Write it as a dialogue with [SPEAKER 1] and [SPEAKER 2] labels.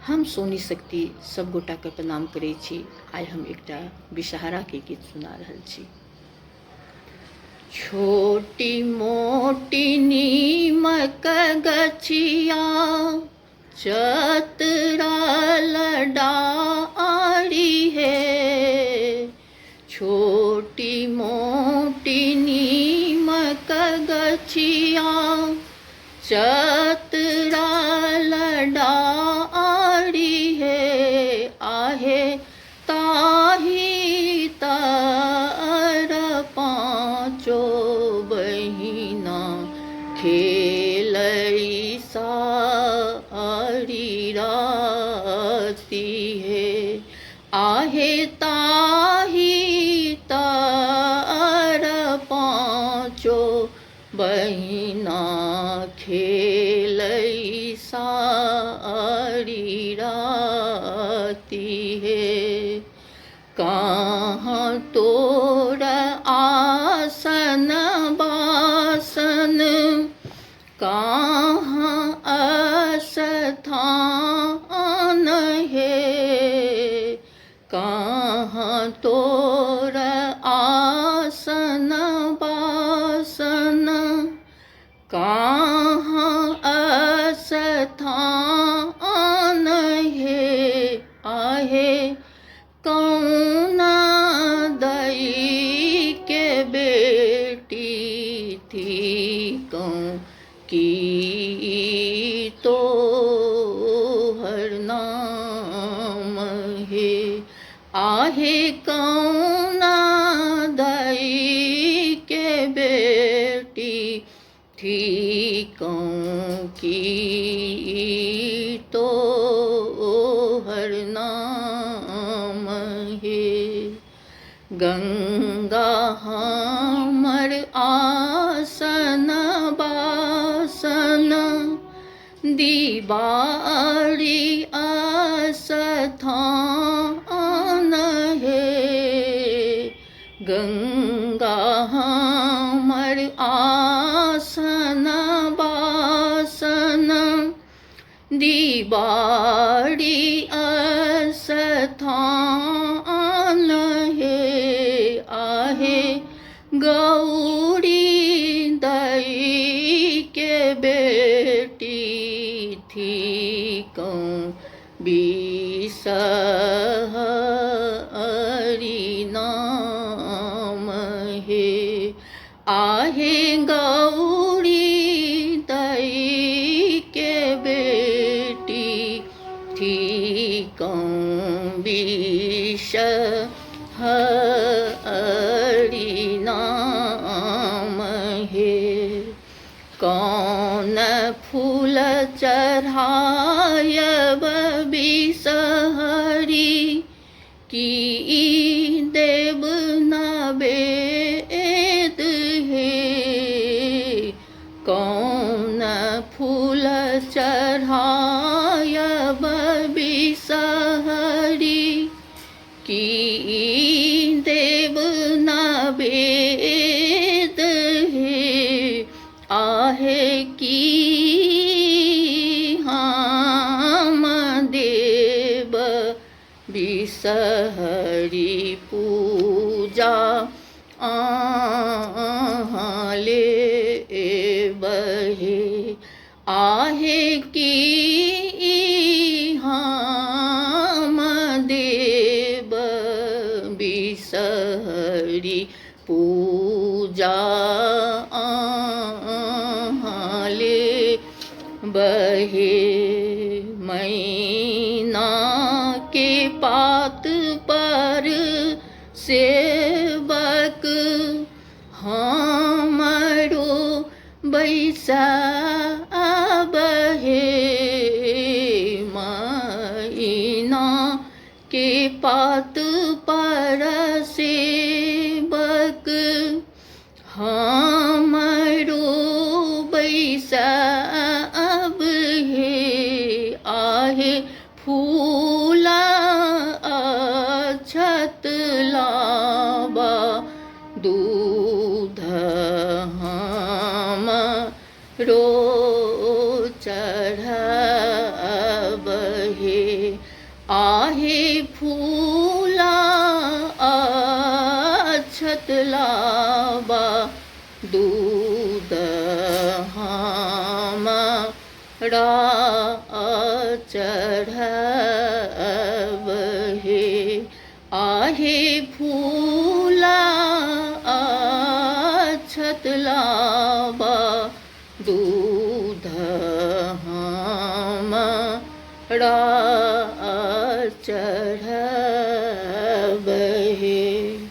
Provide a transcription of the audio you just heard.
[SPEAKER 1] हम सोनी शक्ति सब गोटा के प्रणाम करै छी। आइ हम एकटा विषहारा के गीत सुना रहल छी। छोटी मोटी नीमक गछिया चतरल डारी है। छोटी मोटी नीमक गछिया चतरल डारी है। आहे ताही तर पाँचो बहिना खेलई सारी राती है। आहे ताही तर पाँचो बहिना खेलई सारी राती है। कहाँ तोर आसन बासन कहाँ अस्थान है। कहाँ तोर आसन बासन कहाँ अस्थान है। आहे कौना दई के बेटी थी कौन की तो हर नाम है। आहे कौना दई के बेटी थी कौन की तो हर नाम है। गंगा हमर आसन बासन दीवारी अस्थान है। गंगा हमर आसन बासन दीवारी अस्थान है। आहे गौरी दई के बेटी थी कौन बिसहरी नाम है। आहे गौरी दई के बेटी थी कौन बिसहरी नाम है। कौन फूल चढ़ायब बिसहरी की देव नवेद है। कौन फूल चढ़ायब बिसहरी की देव नवेद है। आहे की हम देव बिसहरी पूजा ले बहे। आहे की हम देव बिसहरी पूजा ले बहे। मैना के पात पर सेवक हमरो बैसाब है। मैना के पात पर सेवक हमरो बैसाब है। आहे फूला अक्षत लाबा दूध हम रो चढ़ब हे। आहे फूला अक्षत लावा दूध हमरा चढ़ब हे। आहे फूला अक्षत लावा दूध हमरा चढ़ब हे।